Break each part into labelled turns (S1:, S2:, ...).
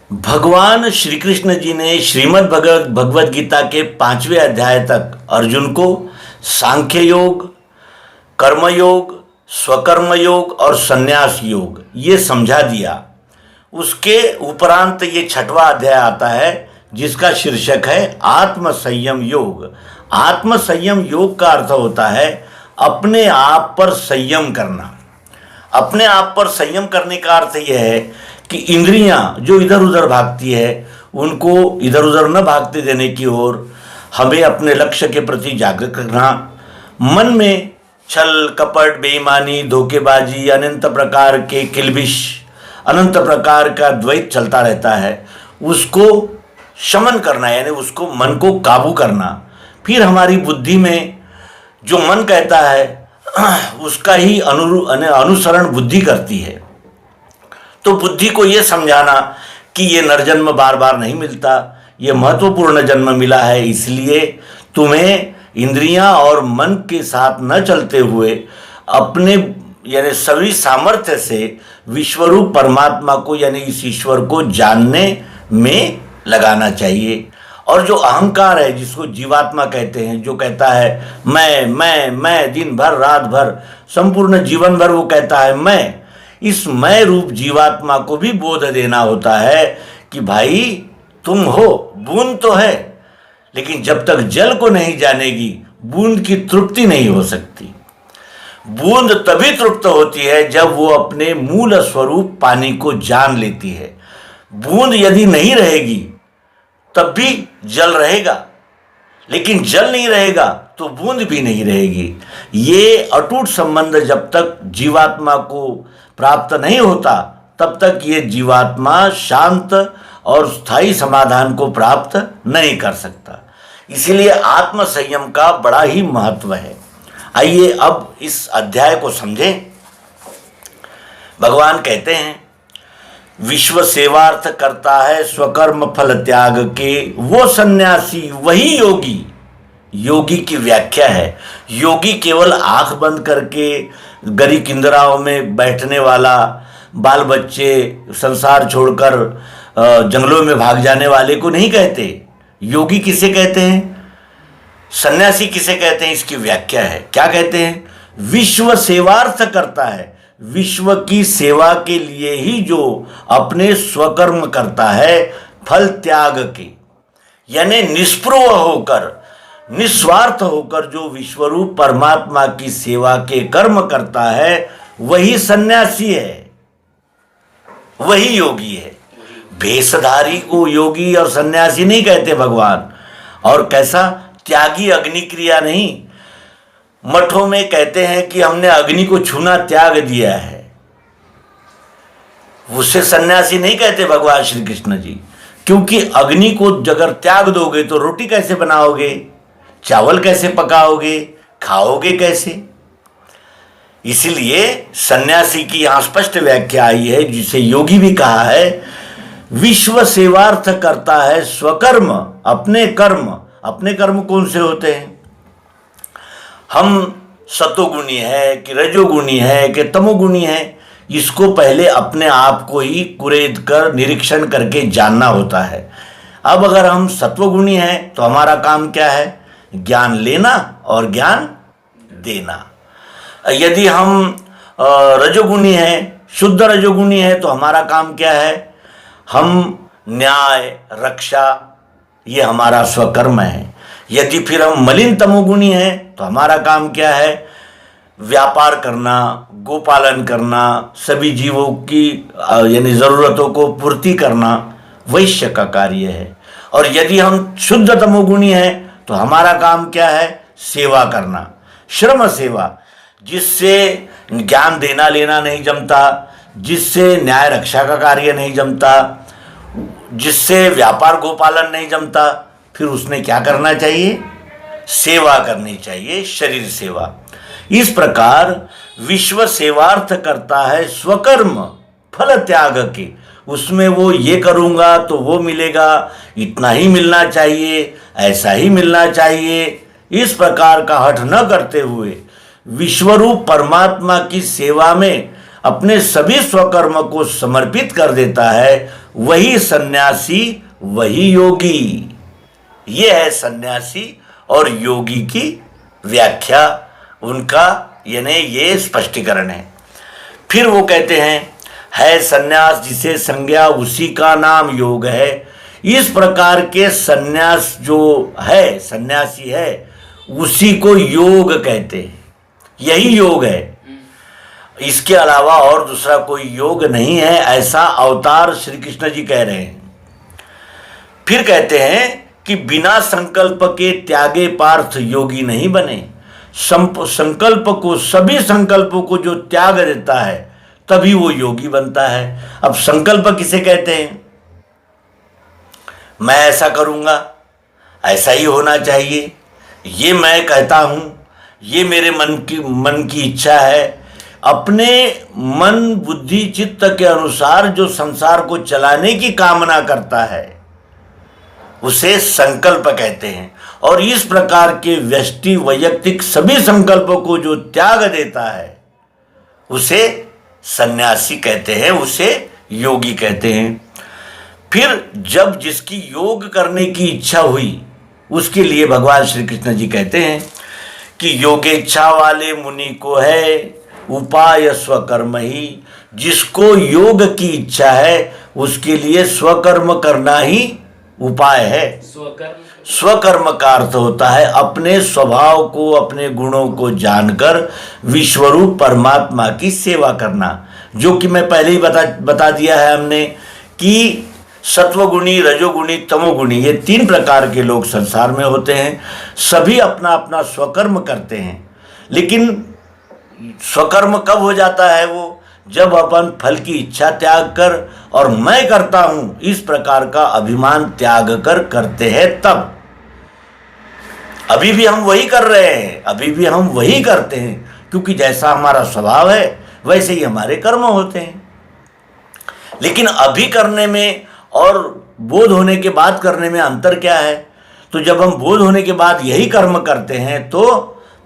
S1: भगवान श्री कृष्ण जी ने श्रीमद् भगवद गीता के 5वें अध्याय तक अर्जुन को सांख्य योग, कर्मयोग, स्वकर्म योग और संन्यास योग ये समझा दिया। उसके उपरांत ये 6वां अध्याय आता है जिसका शीर्षक है आत्म संयम योग। आत्म संयम योग का अर्थ होता है अपने आप पर संयम करना। अपने आप पर संयम करने का अर्थ यह है कि इंद्रियां जो इधर उधर भागती है उनको इधर उधर न भागते देने की ओर हमें अपने लक्ष्य के प्रति जागृत करना। मन में छल कपट, बेईमानी, धोखेबाजी, अनंत प्रकार के किल्बिश, अनंत प्रकार का द्वैत चलता रहता है, उसको शमन करना यानी उसको मन को काबू करना। फिर हमारी बुद्धि में जो मन कहता है उसका ही अनुसरण बुद्धि करती है। तो बुद्धि को ये समझाना कि ये नरजन्म बार बार नहीं मिलता, ये महत्वपूर्ण जन्म मिला है, इसलिए तुम्हें इंद्रियां और मन के साथ न चलते हुए अपने यानी सभी सामर्थ्य से विश्वरूप परमात्मा को यानी इस ईश्वर को जानने में लगाना चाहिए। और जो अहंकार है जिसको जीवात्मा कहते हैं, जो कहता है मैं दिन भर रात भर संपूर्ण जीवन भर वो कहता है मैं, इस मैं रूप जीवात्मा को भी बोध देना होता है कि भाई तुम हो, बूंद तो है लेकिन जब तक जल को नहीं जानेगी बूंद की तृप्ति नहीं हो सकती। बूंद तभी तृप्त होती है जब वो अपने मूल स्वरूप पानी को जान लेती है। बूंद यदि नहीं रहेगी तब भी जल रहेगा, लेकिन जल नहीं रहेगा तो बूंद भी नहीं रहेगी। ये अटूट संबंध जब तक जीवात्मा को प्राप्त नहीं होता तब तक ये जीवात्मा शांत और स्थायी समाधान को प्राप्त नहीं कर सकता। इसीलिए आत्म संयम का बड़ा ही महत्व है। आइए अब इस अध्याय को समझें। भगवान कहते हैं विश्व सेवार्थ करता है स्वकर्म फल त्याग के वो सन्यासी वही योगी। योगी की व्याख्या है योगी केवल आंख बंद करके गरी किंदराओं में बैठने वाला, बाल बच्चे संसार छोड़कर जंगलों में भाग जाने वाले को नहीं कहते। योगी किसे कहते हैं, सन्यासी किसे कहते हैं, इसकी व्याख्या है। क्या कहते हैं, विश्व सेवार्थ करता है, विश्व की सेवा के लिए ही जो अपने स्वकर्म करता है फल त्याग के, यानी निष्प्रभ होकर निस्वार्थ होकर जो विश्वरूप परमात्मा की सेवा के कर्म करता है वही सन्यासी है, वही योगी है। भेषधारी को योगी और सन्यासी नहीं कहते भगवान। और कैसा त्यागी, अग्नि क्रिया नहीं। मठों में कहते हैं कि हमने अग्नि को छूना त्याग दिया है, उसे सन्यासी नहीं कहते भगवान श्री कृष्ण जी। क्योंकि अग्नि को अगर त्याग दोगे तो रोटी कैसे बनाओगे, चावल कैसे पकाओगे, खाओगे कैसे। इसलिए सन्यासी की यहां स्पष्ट व्याख्या आई है जिसे योगी भी कहा है। विश्व सेवार्थ करता है स्वकर्म, अपने कर्म। अपने कर्म कौन से होते हैं, हम सतोगुणी है कि रजोगुणी है कि तमोगुणी है, इसको पहले अपने आप को ही कुरेद कर निरीक्षण करके जानना होता है। अब अगर हम सत्वगुणी हैं तो हमारा काम क्या है, ज्ञान लेना और ज्ञान देना। यदि हम रजोगुणी हैं, शुद्ध रजोगुणी है, तो हमारा काम क्या है, हम न्याय रक्षा, ये हमारा स्वकर्म है। यदि फिर हम मलिन तमोगुणी हैं तो हमारा काम क्या है, व्यापार करना, गोपालन करना, सभी जीवों की यानी ज़रूरतों को पूर्ति करना, वैश्य का कार्य है। और यदि हम शुद्ध तमोगुणी हैं तो हमारा काम क्या है, सेवा करना, श्रम सेवा, जिससे ज्ञान देना लेना नहीं जमता, जिससे न्याय रक्षा का कार्य नहीं जमता, जिससे व्यापार गोपालन नहीं जमता, फिर उसने क्या करना चाहिए, सेवा करनी चाहिए, शरीर सेवा। इस प्रकार विश्व सेवार्थ करता है स्वकर्म फल त्याग के। उसमें वो ये करूँगा तो वो मिलेगा, इतना ही मिलना चाहिए, ऐसा ही मिलना चाहिए, इस प्रकार का हठ न करते हुए विश्वरूप परमात्मा की सेवा में अपने सभी स्वकर्म को समर्पित कर देता है, वही सन्यासी, वही योगी। ये है सन्यासी और योगी की व्याख्या, उनका यानी ये स्पष्टीकरण है। फिर वो कहते हैं, है सन्यास जिसे संज्ञा उसी का नाम योग है। इस प्रकार के सन्यास जो है, सन्यासी है, उसी को योग कहते हैं। यही योग है, इसके अलावा और दूसरा कोई योग नहीं है, ऐसा अवतार श्री कृष्ण जी कह रहे हैं। फिर कहते हैं कि बिना संकल्प के त्यागे पार्थ योगी नहीं बने। संकल्प को, सभी संकल्पों को जो त्याग देता है तभी वो योगी बनता है। अब संकल्प किसे कहते हैं? मैं ऐसा करूंगा, ऐसा ही होना चाहिए, ये मैं कहता हूं, ये मेरे मन की इच्छा है। अपने मन बुद्धि चित्त के अनुसार जो संसार को चलाने की कामना करता है उसे संकल्प कहते हैं। और इस प्रकार के व्यष्टि वैयक्तिक सभी संकल्पों को जो त्याग देता है उसे सन्यासी कहते हैं, उसे योगी कहते हैं। फिर जब जिसकी योग करने की इच्छा हुई उसके लिए भगवान श्री कृष्ण जी कहते हैं कि योगेच्छा वाले मुनि को है उपाय स्वकर्म ही। जिसको योग की इच्छा है उसके लिए स्वकर्म करना ही उपाय है। स्वकर्म का अर्थ होता है अपने स्वभाव को, अपने गुणों को जानकर विश्वरूप परमात्मा की सेवा करना, जो कि मैं पहले ही बता दिया है हमने कि सत्वगुणी, रजोगुणी, तमोगुणी, ये 3 प्रकार के लोग संसार में होते हैं। सभी अपना अपना स्वकर्म करते हैं, लेकिन स्वकर्म कब हो जाता है? वो जब अपन फल की इच्छा त्याग कर और मैं करता हूं इस प्रकार का अभिमान त्याग कर करते हैं तब। अभी भी हम वही कर रहे हैं, अभी भी हम वही करते हैं, क्योंकि जैसा हमारा स्वभाव है वैसे ही हमारे कर्म होते हैं। लेकिन अभी करने में और बोध होने के बाद करने में अंतर क्या है? तो जब हम बोध होने के बाद यही कर्म करते हैं तो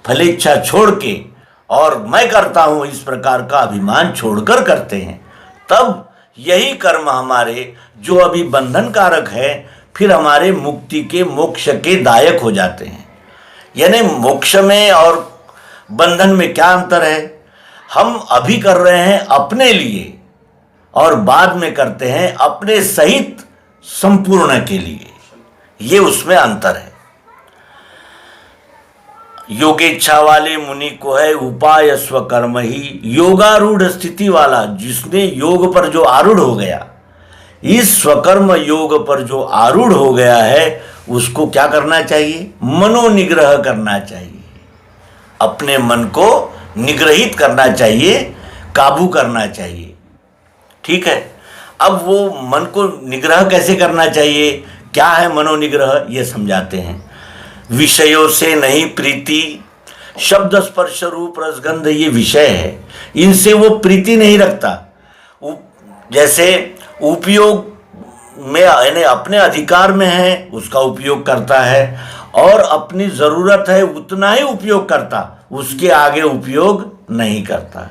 S1: फलेच्छा छोड़ के और मैं करता हूं इस प्रकार का अभिमान छोड़कर करते हैं, तब यही कर्म हमारे जो अभी बंधन कारक है फिर हमारे मुक्ति के, मोक्ष के दायक हो जाते हैं। यानी मोक्ष में और बंधन में क्या अंतर है? हम अभी कर रहे हैं अपने लिए और बाद में करते हैं अपने सहित संपूर्ण के लिए, ये उसमें अंतर है। योगेच्छा वाले मुनि को है उपाय स्वकर्म ही। योगारूढ़ स्थिति वाला, जिसने योग पर जो आरूढ़ हो गया, इस स्वकर्म योग पर जो आरूढ़ हो गया है, उसको क्या करना चाहिए? मनोनिग्रह करना चाहिए। अपने मन को निग्रहित करना चाहिए, काबू करना चाहिए। ठीक है, अब वो मन को निग्रह कैसे करना चाहिए, क्या है मनोनिग्रह, ये समझाते हैं। विषयों से नहीं प्रीति, शब्द स्पर्श रूप रसगंध ये विषय है, इनसे वो प्रीति नहीं रखता। जैसे उपयोग में यानी अपने अधिकार में है उसका उपयोग करता है, और अपनी ज़रूरत है उतना ही उपयोग करता, उसके आगे उपयोग नहीं करता।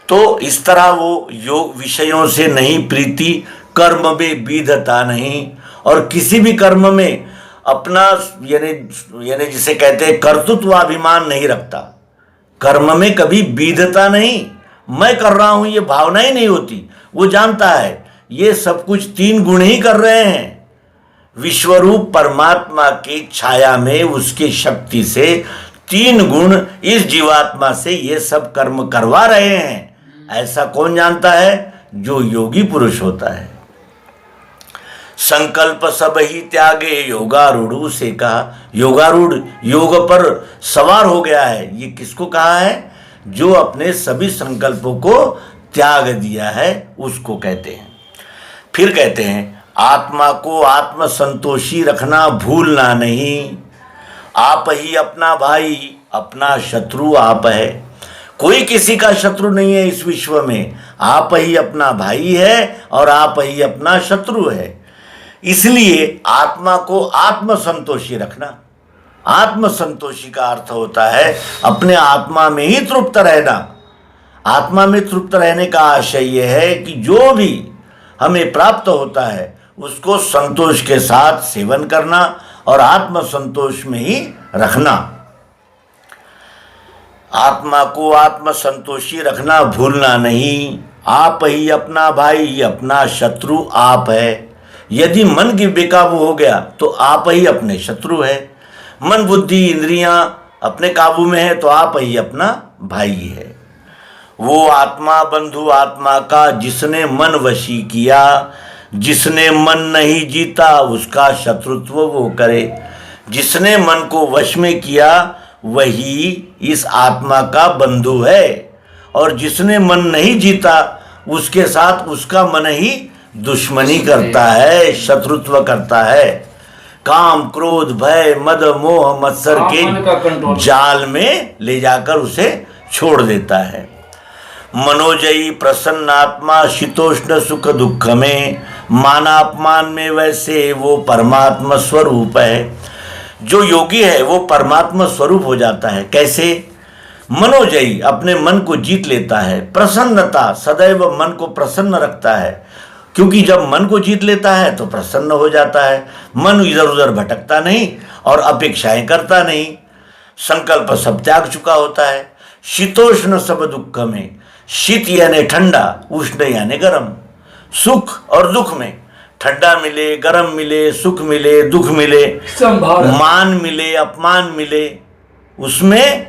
S1: तो इस तरह वो योग विषयों से नहीं प्रीति, कर्म में विधता नहीं, और किसी भी कर्म में अपना यानी जिसे कहते हैं कर्तृत्वाभिमान नहीं रखता। कर्म में कभी विधता नहीं, मैं कर रहा हूं ये भावना ही नहीं होती। वो जानता है ये सब कुछ 3 गुण ही कर रहे हैं। विश्वरूप परमात्मा की छाया में उसकी शक्ति से 3 गुण इस जीवात्मा से ये सब कर्म करवा रहे हैं। ऐसा कौन जानता है? जो योगी पुरुष होता है। संकल्प सब ही त्यागे योगारूढ़ से कहा। योगारूढ़ योग पर सवार हो गया है, ये किसको कहा है? जो अपने सभी संकल्पों को त्याग दिया है उसको कहते हैं। फिर कहते हैं आत्मा को आत्म संतोषी रखना भूलना नहीं। आप ही अपना भाई, अपना शत्रु आप है। कोई किसी का शत्रु नहीं है इस विश्व में, आप ही अपना भाई है और आप ही अपना शत्रु है। इसलिए आत्मा को आत्म संतोषी रखना। आत्म संतोषी का अर्थ होता है अपने आत्मा में ही तृप्त रहना, आत्मा में तृप्त रहने का आशय यह है कि जो भी हमें प्राप्त होता है उसको संतोष के साथ सेवन करना और आत्म संतोष में ही रखना। आत्मा को आत्म संतोषी रखना भूलना नहीं। आप ही अपना भाई, अपना शत्रु आप है। यदि मन की बेकाबू हो गया तो आप ही अपने शत्रु है। मन बुद्धि इंद्रियां अपने काबू में है तो आप ही अपना भाई है। वो आत्मा बंधु आत्मा का जिसने मन वशी किया, जिसने मन नहीं जीता उसका शत्रुत्व वो करे। जिसने मन को वश में किया वही इस आत्मा का बंधु है, और जिसने मन नहीं जीता उसके साथ उसका मन ही दुश्मनी करता है, शत्रुत्व करता है। काम क्रोध भय मद मोह मत्सर के जाल में ले जाकर उसे छोड़ देता है। मनोजयी प्रसन्न आत्मा शीतोष्ण सुख दुख में, माना अपमान में वैसे वो परमात्मा स्वरूप है। जो योगी है वो परमात्मा स्वरूप हो जाता है। कैसे? मनोजयी अपने मन को जीत लेता है। प्रसन्नता सदैव मन को प्रसन्न रखता है, क्योंकि जब मन को जीत लेता है तो प्रसन्न हो जाता है। मन इधर उधर भटकता नहीं और अपेक्षाएं करता नहीं। संकल्प सब त्याग चुका होता है। शीतोष्ण सब दुख में, शीत यानी ठंडा, उष्ण यानी गर्म। सुख और दुख में ठंडा मिले गर्म मिले, सुख मिले दुख मिले, मान मिले अपमान मिले, उसमें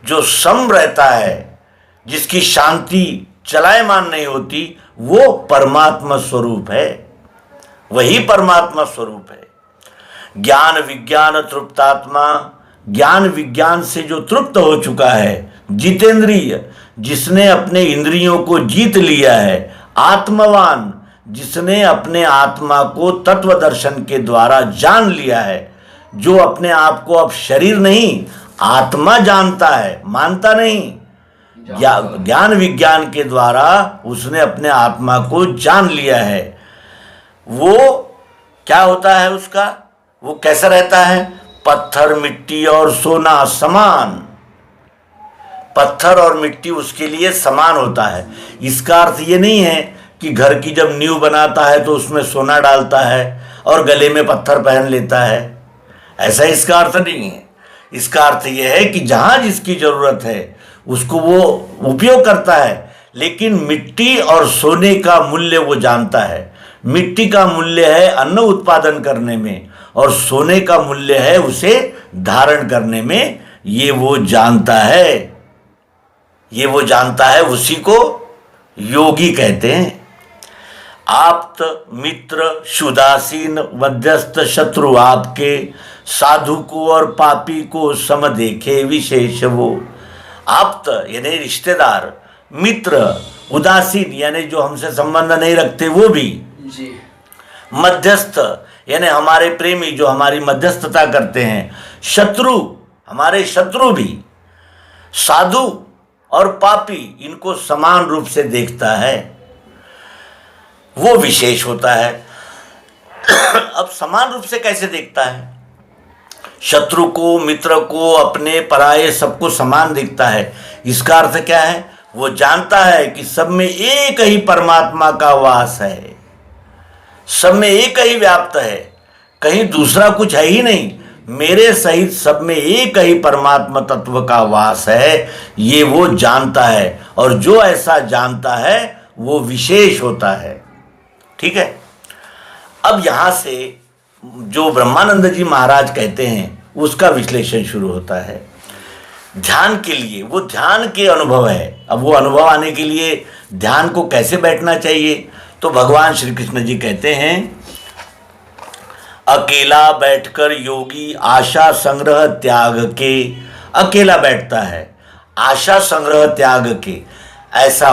S1: जो सम रहता है, जिसकी शांति चलायमान नहीं होती, वो परमात्मा स्वरूप है। वही परमात्मा स्वरूप है। ज्ञान विज्ञान तृप्तात्मा, ज्ञान विज्ञान से जो तृप्त हो चुका है, जितेंद्रिय जिसने अपने इंद्रियों को जीत लिया है, आत्मवान जिसने अपने आत्मा को तत्व दर्शन के द्वारा जान लिया है, जो अपने आप को अब शरीर नहीं आत्मा जानता है, मानता नहीं। ज्ञान विज्ञान के द्वारा उसने अपने आत्मा को जान लिया है। वो क्या होता है उसका? वो कैसा रहता है? पत्थर मिट्टी और सोना समान। पत्थर और मिट्टी उसके लिए समान होता है। इसका अर्थ ये नहीं है कि घर की जब नींव बनाता है तो उसमें सोना डालता है और गले में पत्थर पहन लेता है, ऐसा इसका अर्थ नहीं है। इसका अर्थ यह है कि जहाँ जिसकी ज़रूरत है उसको वो उपयोग करता है, लेकिन मिट्टी और सोने का मूल्य वो जानता है। मिट्टी का मूल्य है अन्न उत्पादन करने में, और सोने का मूल्य है उसे धारण करने में। ये वो जानता है, ये वो जानता है, उसी को योगी कहते हैं। आप्त मित्र शुदासीन मध्यस्थ शत्रु आपके, साधु को और पापी को सम देखे विशेष वो। आप्त यानी रिश्तेदार, मित्र उदासीन यानी जो हमसे संबंध नहीं रखते वो भी जी, मध्यस्थ यानी हमारे प्रेमी जो हमारी मध्यस्थता करते हैं, शत्रु हमारे शत्रु भी, साधु और पापी इनको समान रूप से देखता है, वो विशेष होता है। अब समान रूप से कैसे देखता है? शत्रु को मित्र को अपने पराये सबको समान दिखता है। इसका अर्थ क्या है? वो जानता है कि सब में एक ही परमात्मा का वास है, सब में एक ही व्याप्त है, कहीं दूसरा कुछ है ही नहीं। मेरे सहित सब में एक ही परमात्मा तत्व का वास है, ये वो जानता है। और जो ऐसा जानता है वो विशेष होता है। ठीक है। अब यहाँ से जो ब्रह्मानंद जी महाराज कहते हैं उसका विश्लेषण शुरू होता है। ध्यान के लिए, वो ध्यान के अनुभव है। अब वो अनुभव आने के लिए ध्यान को कैसे बैठना चाहिए, तो भगवान श्री कृष्ण जी कहते हैं, अकेला बैठकर योगी आशा संग्रह त्याग के, अकेला बैठता है आशा संग्रह त्याग के, ऐसा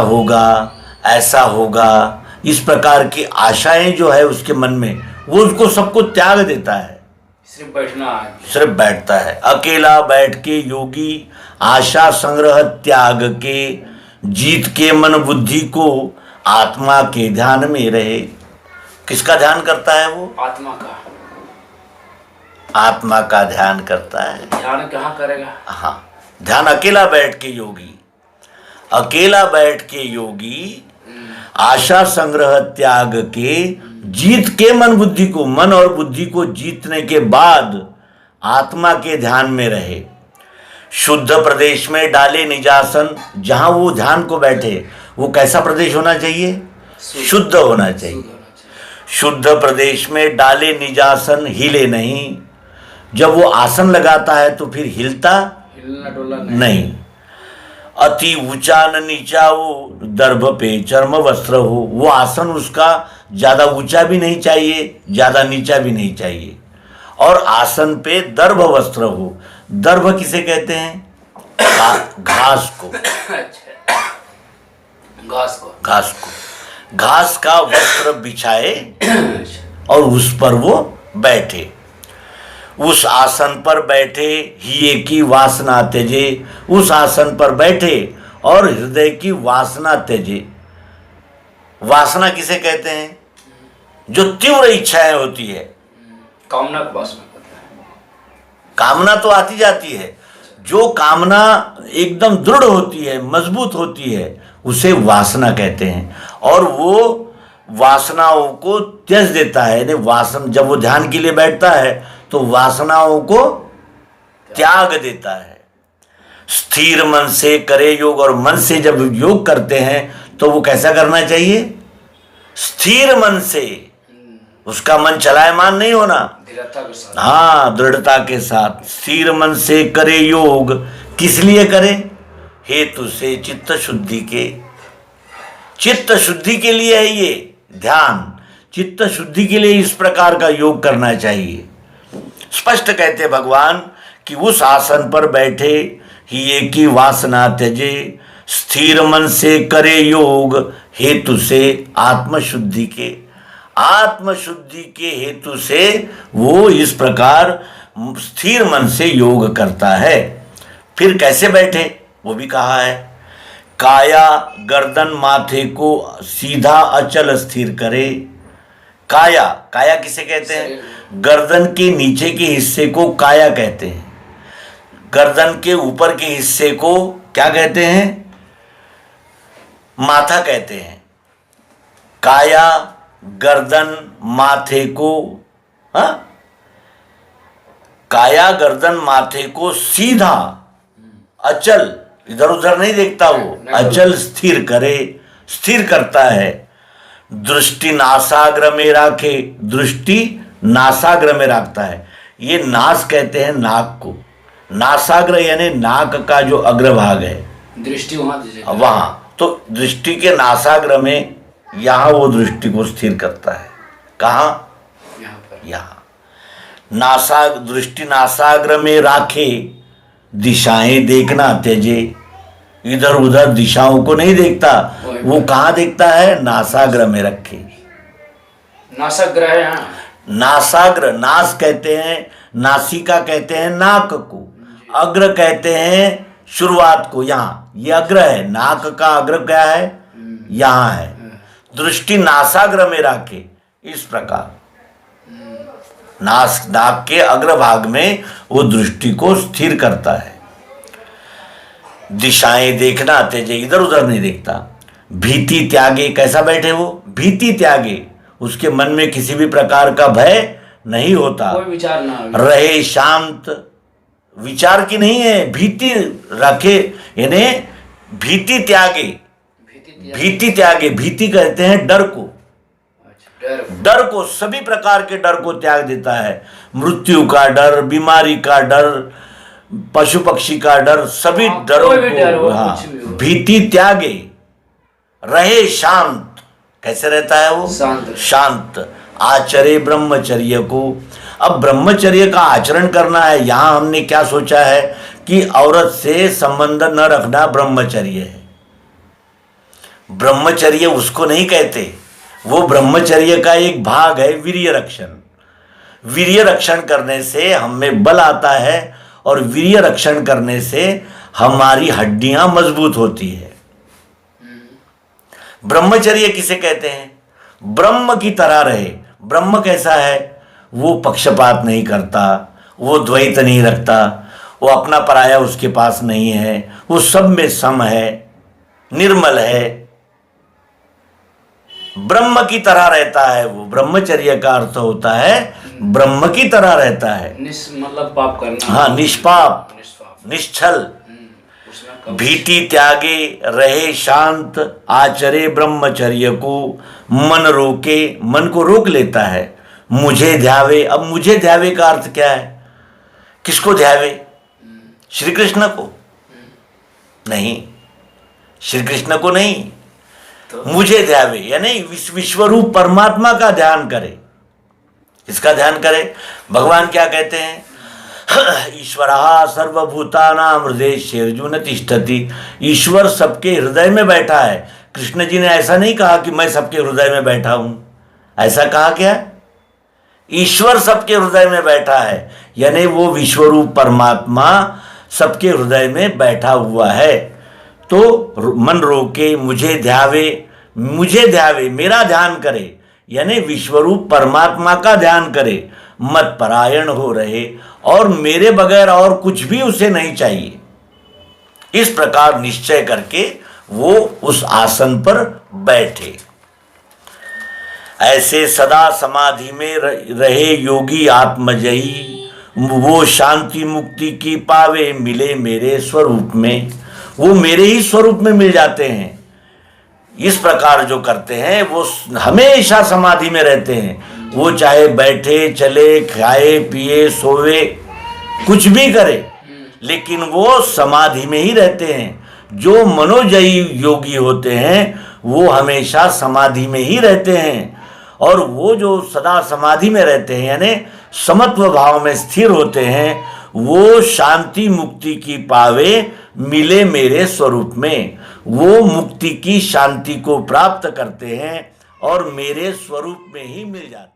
S1: होगा, इस प्रकार की आशाएं जो है उसके मन में, वो उसको सबको त्याग देता है, सिर्फ बैठता है। अकेला बैठ के योगी आशा संग्रह त्याग के, जीत के मन बुद्धि को आत्मा के ध्यान में रहे। किसका ध्यान करता है वो?
S2: आत्मा का।
S1: आत्मा का ध्यान करता है।
S2: ध्यान कहाँ करेगा?
S1: हाँ, ध्यान अकेला बैठ के योगी अकेला बैठ के योगी आशा संग्रह त्याग के जीत के मन बुद्धि को, मन और बुद्धि को जीतने के बाद आत्मा के ध्यान में रहे। शुद्ध प्रदेश में डाले निजासन, जहां वो ध्यान को बैठे, वो कैसा प्रदेश होना चाहिए? शुद्ध होना चाहिए। शुद्ध प्रदेश में डाले निजासन, हिले नहीं। जब वो आसन लगाता है तो फिर हिलता नहीं। अति ऊंचा न नीचा हो, दर्भ पे चर्म वस्त्र हो। वो आसन उसका ज्यादा ऊंचा भी नहीं चाहिए, ज्यादा नीचा भी नहीं चाहिए, और आसन पे दर्भ वस्त्र हो। दर्भ किसे कहते हैं? घास को। घास को घास का वस्त्र बिछाए और उस पर वो बैठे। उस आसन पर बैठे, हिये की वासना त्यजे। उस आसन पर बैठे और हृदय की वासना त्यजे। वासना किसे कहते हैं? जो तीव्र इच्छाएं होती है।
S2: कामना को वासना कहते हैं।
S1: कामना तो आती जाती है, जो कामना एकदम दृढ़ होती है, मजबूत होती है, उसे वासना कहते हैं। और वो वासनाओं को त्यज देता है। यानी वासन, जब वो ध्यान के लिए बैठता है तो वासनाओं को त्याग देता है। स्थिर मन से करे योग, और मन से जब योग करते हैं तो वो कैसा करना चाहिए? स्थिर मन से। उसका मन चलायमान नहीं होना,
S2: दृढ़ता के साथ।
S1: हाँ, दृढ़ता के साथ। स्थिर मन से करे योग। किस लिए करे? हेतु से चित्त शुद्धि के। चित्त शुद्धि के लिए है ये ध्यान। चित्त शुद्धि के लिए इस प्रकार का योग करना चाहिए। स्पष्ट कहते भगवान कि उस आसन पर बैठे, हिये की वासना त्यजे, स्थिर मन से करे योग, हेतु से आत्मशुद्धि के। आत्मशुद्धि के हेतु से वो इस प्रकार स्थिर मन से योग करता है। फिर कैसे बैठे वो भी कहा है। काया गर्दन माथे को सीधा अचल स्थिर करे। काया, काया किसे कहते हैं? गर्दन के नीचे के हिस्से को काया कहते हैं। गर्दन के ऊपर के हिस्से को क्या कहते हैं? माथा कहते हैं। काया गर्दन माथे को, हाँ, काया गर्दन माथे को सीधा अचल, इधर उधर नहीं देखता, वो अचल स्थिर करे, स्थिर करता है। दृष्टि नासाग्र में राखे। दृष्टि नासाग्र में रखता है। ये नास कहते हैं नाक को। नासाग्र यानी नाक का जो अग्रभाग है,
S2: दृष्टि वहां
S1: वहां। तो दृष्टि के नासाग्र में, यहां वो दृष्टि को स्थिर करता है। कहाँ? यहाँ। नासाग दृष्टि नासाग्र में राखे, दिशाएं देखना त्यजे। इधर उधर दिशाओं को नहीं देखता, वो कहाँ देखता है? नासाग्र में रखे।
S2: नासाग्र है यहाँ।
S1: नासाग्र, नास कहते हैं, नासिका कहते हैं नाक को, अग्र कहते हैं शुरुआत को। यहाँ ये अग्र है, नाक का अग्र क्या है? यहाँ है। दृष्टि नासाग्र में रखे, इस प्रकार नाक के अग्रभाग में वो दृष्टि को स्थिर करता है। दिशाएं देखना तेजे, इधर उधर नहीं देखता। भीति त्यागे, कैसा बैठे वो? भीति त्यागे, उसके मन में किसी भी प्रकार का भय नहीं होता।
S2: कोई विचार ना
S1: रहे शांत, विचार की नहीं है, भीति रखे, यानी भीति त्यागे। भीति त्यागे, भीति कहते हैं डर को। डर को, सभी प्रकार के डर को त्याग देता है। मृत्यु का डर, बीमारी का डर, पशु पक्षी का डर, सभी डरों को, हाँ, भीति त्यागे। रहे शांत, कैसे रहता है वो? शांत। आचरे ब्रह्मचर्य को। अब ब्रह्मचर्य का आचरण करना है। यहाँ हमने क्या सोचा है कि औरत से संबंध न रखना ब्रह्मचर्य है। ब्रह्मचर्य उसको नहीं कहते, वो ब्रह्मचर्य का एक भाग है वीर्य रक्षण। वीर्य रक्षण करने से हमें बल आता है और वीर्य रक्षण करने से हमारी हड्डियां मजबूत होती है। ब्रह्मचर्य किसे कहते हैं? ब्रह्म की तरह रहे। ब्रह्म कैसा है? वो पक्षपात नहीं करता, वो द्वैत नहीं रखता, वो अपना पराया उसके पास नहीं है, वो सब में सम है। निर्मल है, ब्रह्म की तरह रहता है। वो ब्रह्मचर्य का अर्थ होता है ब्रह्म की तरह रहता है।
S2: मतलब पाप करना।
S1: हाँ, निष्पाप,
S2: निष्पाप।
S1: निश्चल,
S2: उसमें कब
S1: भीति त्यागे, रहे शांत, आचरे ब्रह्मचर्य को, मन रोके, मन को रोक लेता है, मुझे ध्यावे। अब मुझे ध्यावे का अर्थ क्या है? किसको ध्यावे? श्री कृष्ण को नहीं, श्री कृष्ण को नहीं,
S2: तो
S1: मुझे ध्यावे यानी विश्वरूप परमात्मा का ध्यान करे। इसका ध्यान करे। भगवान क्या कहते हैं? ईश्वरः सर्वभूतानां हृदये अर्जुन तिष्ठति। ईश्वर सबके हृदय में बैठा है। कृष्ण जी ने ऐसा नहीं कहा कि मैं सबके हृदय में बैठा हूं, ऐसा कहा क्या? ईश्वर सबके हृदय में बैठा है, यानी वो विश्वरूप परमात्मा सबके हृदय में बैठा हुआ है। तो मन रोके, मुझे ध्यावे, मुझे ध्यावे, मेरा ध्यान करे, यानी विश्वरूप परमात्मा का ध्यान करे, मत परायण हो रहे, और मेरे बगैर और कुछ भी उसे नहीं चाहिए। इस प्रकार निश्चय करके वो उस आसन पर बैठे। ऐसे सदा समाधि में रहे योगी आत्मजयी, वो शांति मुक्ति की पावे, मिले मेरे स्वरूप में। वो मेरे ही स्वरूप में मिल जाते हैं। इस प्रकार जो करते हैं वो हमेशा समाधि में रहते हैं। वो चाहे बैठे, चले, खाए, पिए, सोवे, कुछ भी करे, लेकिन वो समाधि में ही रहते हैं। जो मनोजयी योगी होते हैं वो हमेशा समाधि में ही रहते हैं। और वो जो सदा समाधि में रहते हैं यानी समत्व भाव में स्थिर होते हैं, वो शांति मुक्ति की पावे, मिले मेरे स्वरूप में। वो मुक्ति की शांति को प्राप्त करते हैं और मेरे स्वरूप में ही मिल जाते हैं।